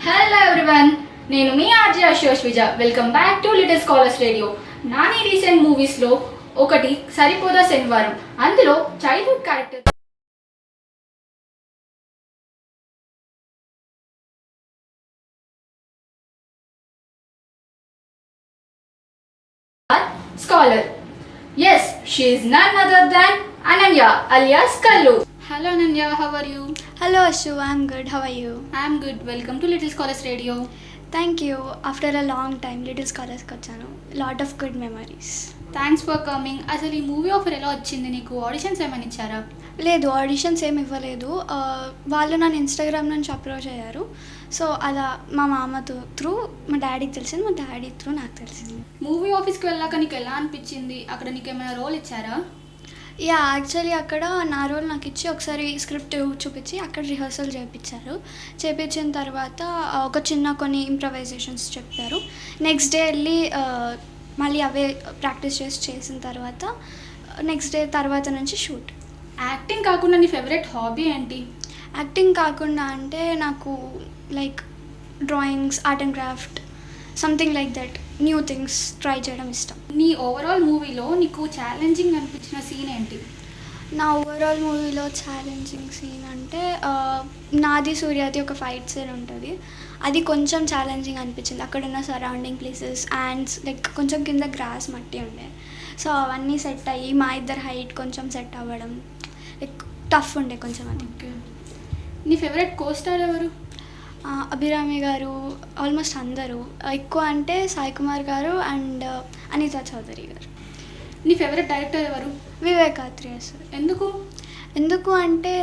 Hello everyone, నేను మీ RJ Ashosh Vija. Welcome back to little scholars radio. Nani recent మూవీస్లో ఒకటి సరిపోదా శనివారం. అందులో childhood character scholar. Yes, she is none other than Ananya alias Kallu. Hello Ananya, how are you? Hello Ashu, I'm good. How are you? I'm good. Welcome to little scholars radio. Thank you. After a long time, Little Scholars వచ్చాను. Lot of good memories. Thanks for coming. అసలు ఈ movie offer ఎలా వచ్చింది నీకు? Auditions ఏమైనా ఇచ్చారా? లేదు, auditions ఏమి ఇవ్వలేదు. వాళ్ళు నన్ను ఇన్స్టాగ్రామ్ నుంచి అప్రోచ్ అయ్యారు. సో అలా మా మామ త్రూ మా డాడీకి తెలిసింది, మా డాడీ త్రూ నాకు తెలిసింది. మూవీ ఆఫీస్కి వెళ్ళాక నీకు ఎలా అనిపించింది? అక్కడ నీకు ఏమైనా రోల్ ఇచ్చారా? యా, యాక్చువల్లీ అక్కడ నా రోల్ నాకు ఇచ్చి ఒకసారి స్క్రిప్ట్ చూపించి అక్కడ రిహర్సల్ చేయించిన తర్వాత ఒక చిన్న కొన్ని ఇంప్రవైజేషన్స్ చెప్పారు. నెక్స్ట్ డే వెళ్ళి మళ్ళీ అవే ప్రాక్టీస్ చేసిన తర్వాత నెక్స్ట్ డే తర్వాత నుంచి షూట్. యాక్టింగ్ కాకుండా నీ ఫేవరెట్ హాబీ ఏంటి? యాక్టింగ్ కాకుండా అంటే నాకు like drawings, art and craft, something like that, new things try చేయడం ఇష్టం. నీ ఓవరాల్ మూవీలో నీకు ఛాలెంజింగ్ అనిపించిన సీన్ ఏంటి? నా ఓవరాల్ మూవీలో ఛాలెంజింగ్ సీన్ అంటే నాది సూర్యాది ఒక ఫైట్ సీన్ ఉంటుంది. అది కొంచెం ఛాలెంజింగ్ అనిపించింది. అక్కడ ఉన్న సరౌండింగ్ ప్లేసెస్, యాండ్స్, లైక్ కొంచెం కింద గ్రాస్ మట్టి ఉండే. సో అవన్నీ సెట్ అయ్యి మా ఇద్దరు హైట్ కొంచెం సెట్ అవ్వడం లైక్ టఫ్ ఉండే కొంచెం. అది ఓకే. నీ ఫేవరెట్ కోస్టార్ ఎవరు? అభిరామి గారు, ఆల్మోస్ట్ అందరూ. ఎక్కువ అంటే సాయి కుమార్ గారు అండ్ అనితా చౌదరి గారు. నీ ఫేవరెట్ డైరెక్టర్ ఎవరు? వివేకాత్రేయ సార్. ఎందుకు అంటే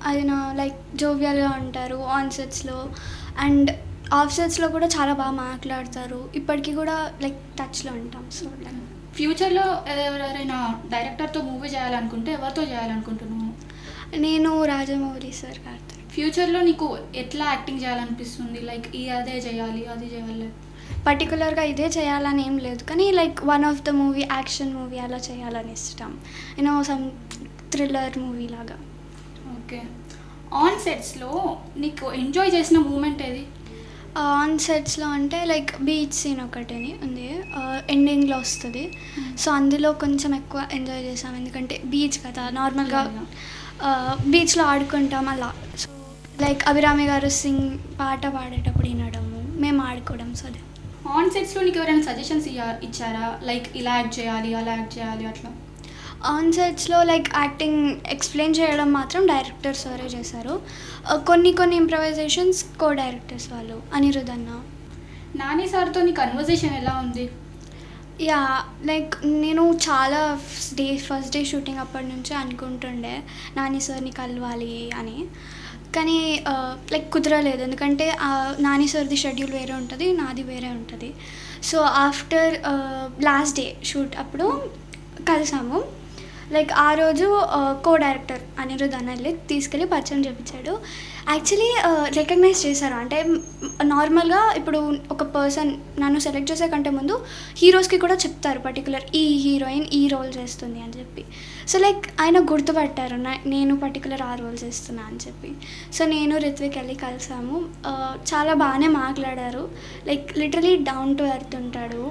ఆయన లైక్ జోవియల్గా ఉంటారు ఆన్ సెట్స్లో అండ్ ఆఫ్ సెట్స్లో కూడా చాలా బాగా మాట్లాడతారు. ఇప్పటికీ కూడా లైక్ టచ్లో ఉంటాం. సో ఫ్యూచర్లో ఎవరైనా డైరెక్టర్తో మూవీ చేయాలనుకుంటే ఎవరితో చేయాలనుకుంటున్నావు? నేను రాజమౌళి సార్ గారితో. ఫ్యూచర్లో నీకు ఎట్లా యాక్టింగ్ చేయాలనిపిస్తుంది? లైక్ అదే చేయాలి, అది చేయాలి, పర్టికులర్గా ఇదే చేయాలని ఏం లేదు, కానీ like one of the movie, action movie అలా చేయాలని ఇష్టం. సమ్ థ్రిల్లర్ మూవీ లాగా. ఓకే. ఆన్ సెట్స్లో నీకు ఎంజాయ్ చేసిన మూమెంట్ ఏది? ఆన్ సెట్స్లో అంటే లైక్ బీచ్ సీన్ ఒకటి ఉంది, ఎండింగ్లో వస్తుంది. సో అందులో కొంచెం ఎక్కువ ఎంజాయ్ చేసాం, ఎందుకంటే బీచ్ కదా, నార్మల్గా బీచ్లో ఆడుకుంటాం అలా. సో లైక్ అభిరామి గారు పాట పాడేటప్పుడు వినడము, మేము ఆడుకోవడం. సో అదే. ఆన్ సెట్స్లో నీకు ఎవరైనా సజెషన్స్ ఇచ్చారా? లైక్ ఇలా యాక్ట్ చేయాలి, అలా యాక్ట్ చేయాలి అట్లా? ఆన్ సెట్స్లో లైక్ యాక్టింగ్ ఎక్స్ప్లెయిన్ చేయడం మాత్రం డైరెక్టర్ సారే చేశారు. కొన్ని ఇంప్రవైజేషన్స్ కో డైరెక్టర్స్ వాళ్ళు, అనిరుద్ అన్న. నాని సార్తో నీ కన్వర్జేషన్ ఎలా ఉంది? యా, లైక్ నేను చాలా ఫస్ట్ డే షూటింగ్ అప్పటి నుంచే అనుకుంటుండే నాని సార్ని కలవాలి అని, కానీ లైక్ కుదరలేదు. ఎందుకంటే నాని సార్ది షెడ్యూల్ వేరే ఉంటుంది, నాది వేరే ఉంటుంది. So after last day shoot అప్పుడు కలిసాము. లైక్ ఆ రోజు కో డైరెక్టర్ అనిరుద్ అన్నల్ని తీసుకెళ్ళి పరిచయం చేయించాడు. యాక్చువల్లీ రికగ్నైజ్ చేశారు. అంటే నార్మల్గా ఇప్పుడు ఒక పర్సన్ నన్ను సెలెక్ట్ చేసే కంటే ముందు హీరోస్కి కూడా చెప్తారు పర్టికులర్ ఈ హీరోయిన్ ఈ రోల్ చేస్తుంది అని చెప్పి. సో లైక్ ఆయన గుర్తుపట్టారు నేను పర్టికులర్ ఆ రోల్ చేస్తున్నా అని చెప్పి. సో నేను రిత్విక్ వెళ్ళి కలిసాము. చాలా బాగానే మాట్లాడారు. Like literally down to earth ఉంటాడు.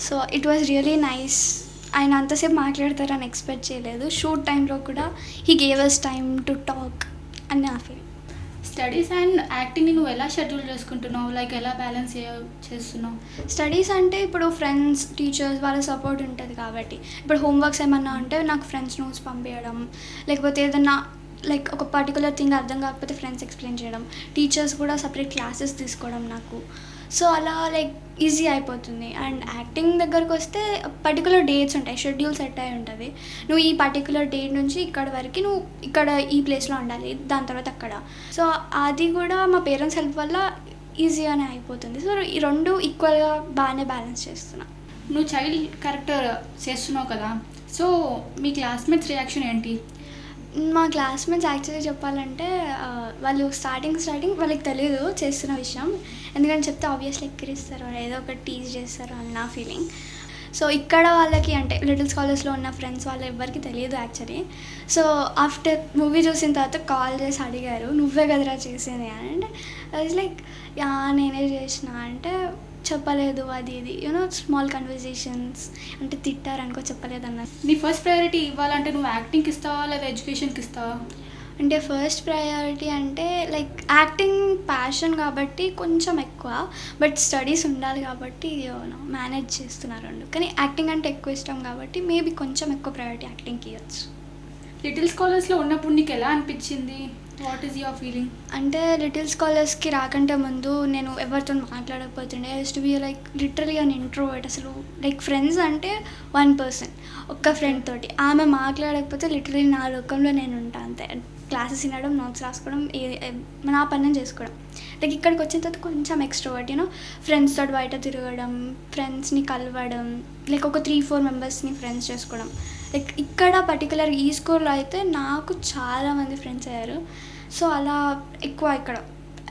So it was really nice. ఆయన అంతసేపు మాట్లాడతారని ఎక్స్పెక్ట్ చేయలేదు. షూట్ టైంలో కూడా he gave us time to talk అని నా ఫీల్. స్టడీస్ అండ్ యాక్టింగ్ని నువ్వు ఎలా షెడ్యూల్ చేసుకుంటున్నావు? లైక్ ఎలా బ్యాలెన్స్ చేస్తున్నావు? స్టడీస్ అంటే ఇప్పుడు ఫ్రెండ్స్, టీచర్స్ వాళ్ళ సపోర్ట్ ఉంటుంది కాబట్టి, ఇప్పుడు హోంవర్క్స్ ఏమన్నా ఉంటే నాకు ఫ్రెండ్స్ నోట్స్ పంపించడం, లేకపోతే ఏదన్నా లైక్ ఒక పర్టికులర్ థింగ్ అర్థం కాకపోతే ఫ్రెండ్స్ ఎక్స్ప్లెయిన్ చేయడం, టీచర్స్ కూడా సపరేట్ క్లాసెస్ తీసుకోవడం నాకు. సో అలా లైక్ ఈజీ అయిపోతుంది. అండ్ యాక్టింగ్ దగ్గరకు వస్తే పర్టికులర్ డేట్స్ ఉంటాయి, షెడ్యూల్ సెట్ అయి ఉంటుంది. నువ్వు ఈ పర్టికులర్ డేట్ నుంచి ఇక్కడ వరకు నువ్వు ఇక్కడ ఈ ప్లేస్లో ఉండాలి, దాని తర్వాత అక్కడ. సో అది కూడా మా పేరెంట్స్ హెల్ప్ వల్ల ఈజీగానే అయిపోతుంది. సో ఈ రెండు ఈక్వల్గా బాగానే బ్యాలెన్స్ చేస్తున్నా. నువ్వు చైల్డ్ క్యారెక్టర్ చేస్తున్నావు కదా, సో మీ క్లాస్మేట్స్ రియాక్షన్ ఏంటి? మా క్లాస్మేట్స్ యాక్చువల్లీ చెప్పాలంటే వాళ్ళు స్టార్టింగ్ వాళ్ళకి తెలియదు చేస్తున్న విషయం. ఎందుకంటే చెప్తే ఆబ్వియస్లీ ఎక్కిరిస్తారు, ఏదో ఒకటి టీజ్ చేస్తారు అని నా ఫీలింగ్. సో ఇక్కడ వాళ్ళకి అంటే లిటిల్ స్కాలర్స్లో ఉన్న ఫ్రెండ్స్ వాళ్ళు ఎవరికి తెలియదు యాక్చువల్లీ. సో ఆఫ్టర్ మూవీ చూసిన తర్వాత కాల్ చేసి అడిగారు, నువ్వే కదరా చేసేది అంటే అది లైక్ యా నేనే చేసిన అంటే చెప్పలేదు అది ఇది స్మాల్ కన్వర్జేషన్స్ అంటే తిట్టారనుకో చెప్పలేదు అన్న. నీ ఫస్ట్ ప్రయారిటీ ఇవ్వాలంటే నువ్వు యాక్టింగ్కి ఇస్తావా లేదా ఎడ్యుకేషన్కి ఇస్తావా? అంటే ఫస్ట్ ప్రయారిటీ అంటే లైక్ యాక్టింగ్ ప్యాషన్ కాబట్టి కొంచెం ఎక్కువ, బట్ స్టడీస్ ఉండాలి కాబట్టి మేనేజ్ చేస్తున్నారు రెండు. కానీ యాక్టింగ్ అంటే ఎక్కువ ఇష్టం కాబట్టి మేబీ కొంచెం ఎక్కువ ప్రయారిటీ యాక్టింగ్కి ఇవ్వచ్చు. లిటిల్ స్కాలర్స్లో ఉన్నప్పుడు నీకు ఎలా అనిపించింది? What is your feeling? అంటే లిటిల్ స్కాలర్స్కి రాకంటే ముందు నేను ఎవరితో మాట్లాడకపోతుండే. Used to be like literally an introvert. అసలు లైక్ ఫ్రెండ్స్ అంటే 1 పర్సన్, ఒక్క ఫ్రెండ్ తోటి ఆమె మాట్లాడకపోతే లిటరలీ నా లోకంలో నేను ఉంటాను అంతే. క్లాసెస్ వినడం, నోట్స్ రాసుకోవడం, నా పని నేను చేసుకోవడం. లైక్ ఇక్కడికి వచ్చిన తర్వాత కొంచెం ఎక్స్ట్రోవర్ట్ ఫ్రెండ్స్ తోటి బయట తిరగడం, ఫ్రెండ్స్ని కలవడం, లైక్ ఒక 3-4 మెంబర్స్ని ఫ్రెండ్స్ చేసుకోవడం. లైక్ ఇక్కడ పర్టికులర్ ఈ స్కూల్లో అయితే నాకు చాలామంది ఫ్రెండ్స్ అయ్యారు. సో అలా ఎక్కువ ఇక్కడ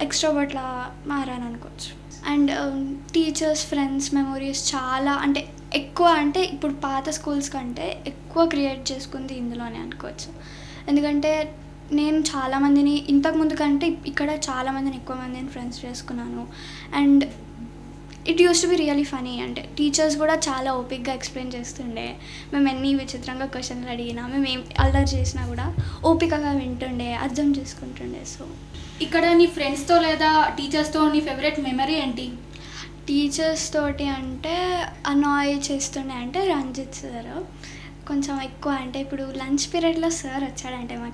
ఎక్స్ట్రోవర్ట్లా మారాను అనుకోవచ్చు. అండ్ టీచర్స్, ఫ్రెండ్స్, మెమోరీస్ చాలా అంటే ఎక్కువ అంటే ఇప్పుడు పాత స్కూల్స్ కంటే ఎక్కువ క్రియేట్ చేసుకుంది ఇందులోనే అనుకోవచ్చు. ఎందుకంటే నేను చాలామందిని ఇంతకుముందు కంటే ఇక్కడ చాలామందిని ఎక్కువ మందిని ఫ్రెండ్స్ చేసుకున్నాను. And it use to be really funny. అంటే టీచర్స్ కూడా చాలా ఓపిక్గా ఎక్స్ప్లెయిన్ చేస్తుండే. మేము ఎన్ని విచిత్రంగా క్వశ్చన్లు అడిగినా, మేము ఏం అల్లరి చేసినా కూడా ఓపికగా వింటుండే, అర్థం చేసుకుంటుండే. సో ఇక్కడ నీ ఫ్రెండ్స్తో లేదా టీచర్స్తో నీ ఫేవరెట్ మెమరీ ఏంటి? టీచర్స్ తోటి అంటే అనాయ్ చేస్తుండే అంటే రంజిత్ సార్ కొంచెం ఎక్కువ. అంటే ఇప్పుడు లంచ్ పీరియడ్లో సార్ వచ్చాడంటే మా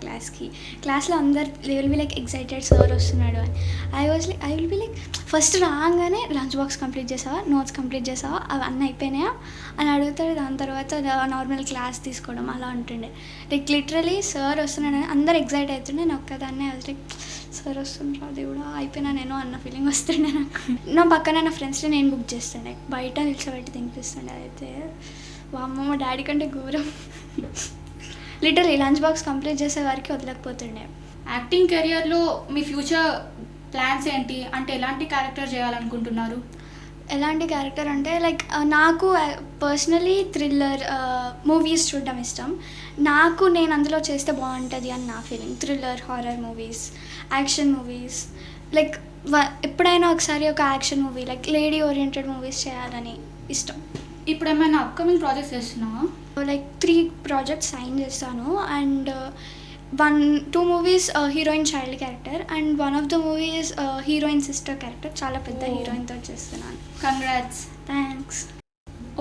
క్లాస్లో అందరు will be like excited sir వస్తున్నాడు అని. I will be like first రాగానే లంచ్ బాక్స్ కంప్లీట్ చేసావా, నోట్స్ కంప్లీట్ చేసావా, అవి అన్నీ అయిపోయినాయా అని అడుగుతాడు. దాని తర్వాత నార్మల్ క్లాస్ తీసుకోవడం అలా ఉంటుండే. లైక్ లిటరలీ సార్ వస్తున్నాడని అందరు ఎగ్జైట్ అవుతుండే. నేను ఒక్కదాన్నే లైక్ సార్ వస్తుండ్రా దేవుడా అయిపోయినా నేను అన్న ఫీలింగ్ వస్తుండే నాకు. నా పక్కన నా ఫ్రెండ్స్ని నేను బుక్ చేస్తుండే, బయట నిల్చోబెట్టి తినిపిస్తుండే. అయితే వామ్మ మా డాడీ కంటే ఘోరం. లిటరలీ లంచ్ బాక్స్ కంప్లీట్ చేసే వారికి వదలకపోతుండే. యాక్టింగ్ కెరియర్లో మీ ఫ్యూచర్ ప్లాన్స్ ఏంటి? అంటే ఎలాంటి క్యారెక్టర్ చేయాలనుకుంటున్నారు? ఎలాంటి క్యారెక్టర్ అంటే లైక్ నాకు పర్సనలీ థ్రిల్లర్ మూవీస్ చూడడం ఇష్టం. నేను అందులో చేస్తే బాగుంటుంది అని నా feeling. Thriller, horror movies, action movies. Like ఎప్పుడైనా ఒకసారి ఒక action movie like lady oriented movies చేయాలని ఇష్టం. ఇప్పుడు ఏమైనా అప్కమింగ్ ప్రాజెక్ట్స్ చేస్తున్నావా? లైక్ 3 ప్రాజెక్ట్స్ సైన్ చేస్తాను. And 1-2 movies heroine child character and 1 of the movies heroine sister character. చాలా పెద్ద హీరోయిన్తో చేస్తున్నాను. కంగ్రాట్స్. థ్యాంక్స్.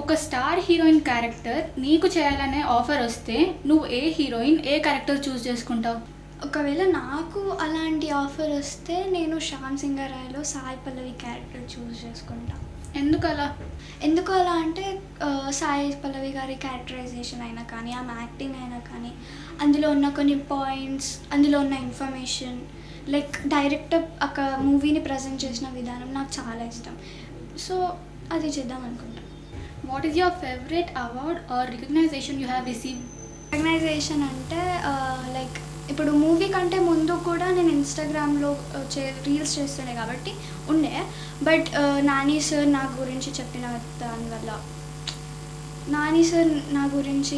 ఒక స్టార్ హీరోయిన్ క్యారెక్టర్ నీకు చేయాలనే ఆఫర్ వస్తే నువ్వు ఏ హీరోయిన్, ఏ క్యారెక్టర్ చూస్ చేసుకుంటావు? ఒకవేళ నాకు అలాంటి ఆఫర్ వస్తే నేను శ్యామ్ సింగరాయ్లో సాయి పల్లవి క్యారెక్టర్ చూస్ చేసుకుంటాను. ఎందుకు అలా అంటే సాయి పల్లవి గారి క్యారెక్టరైజేషన్ అయినా కానీ, ఆమె యాక్టింగ్ అయినా కానీ, అందులో ఉన్న కొన్ని పాయింట్స్, అందులో ఉన్న ఇన్ఫర్మేషన్, లైక్ డైరెక్టర్ ఒక మూవీని ప్రజెంట్ చేసిన విధానం నాకు చాలా ఇష్టం. సో అది చేద్దాం అనుకుంటాను. What is your favourite award or recognition you have received? Recognition అంటే లైక్ ఇప్పుడు మూవీ కంటే ముందు కూడా నేను ఇన్స్టాగ్రామ్లో రీల్స్ చేస్తుండే కాబట్టి ఉండే. బట్ నాని సార్ నా గురించి చెప్పిన దానివల్ల, నాని సార్ నా గురించి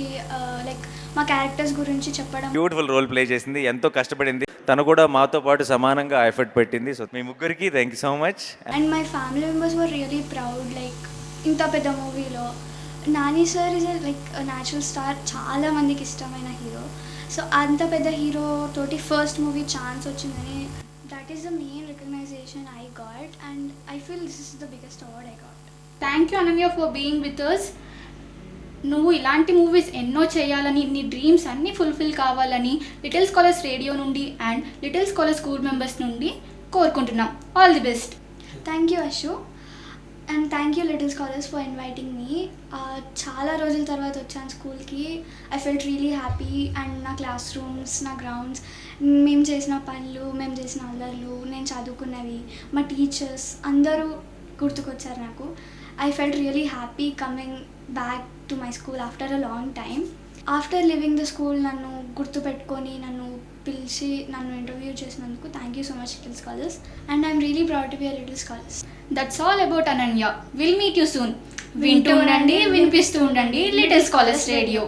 లైక్ మా క్యారెక్టర్స్ గురించి చెప్పడం. బ్యూటిఫుల్ రోల్ ప్లే చేసింది, ఎంతో కష్టపడింది. తను కూడా మాతో పాటు సమానంగా ఎఫర్ట్ పెట్టింది. సో మీ ముగ్గురికి thank you so much. And my family members were really proud. Like ఇంత పెద్ద మూవీలో Nani sir is like natural star, చాలా మందికి ఇష్టమైన హీరో. సో అంత పెద్ద హీరో తోటి ఫస్ట్ మూవీ ఛాన్స్ వచ్చిందని, that is the main recognition I got and I feel this is the biggest award I got. Thank you Ananya for being with us. నువ్వు ఇలాంటి movies ఎన్నో చేయాలని, నీ డ్రీమ్స్ అన్నీ ఫుల్ఫిల్ కావాలని లిటిల్ స్కాలర్స్ రేడియో నుండి and little scholars school members నుండి కోరుకుంటున్నాం. All the best. Thank you Ashu. And thank you little scholars for inviting me. చాలా రోజుల తర్వాత వచ్చాను స్కూల్కి. I felt really happy. And నా క్లాస్ రూమ్స్, నా గ్రౌండ్స్, మేము చేసిన పనులు, మేము చేసిన అల్లర్లు, నేను చదువుకున్నవి, మా టీచర్స్ అందరూ గుర్తుకొచ్చారు నాకు. I felt really happy coming back to my school after a long time. After living the school నన్ను గుర్తుపెట్టుకొని నన్ను పిలిచి నన్ను ఇంటర్వ్యూ చేసినందుకు thank you so much little scholars and I'm really proud to be a little scholars. That's all about Ananya. Will meet you soon. వింటూ ఉండండి, వినిపిస్తూ ఉండండి లిటిల్ స్కాలర్స్ రేడియో.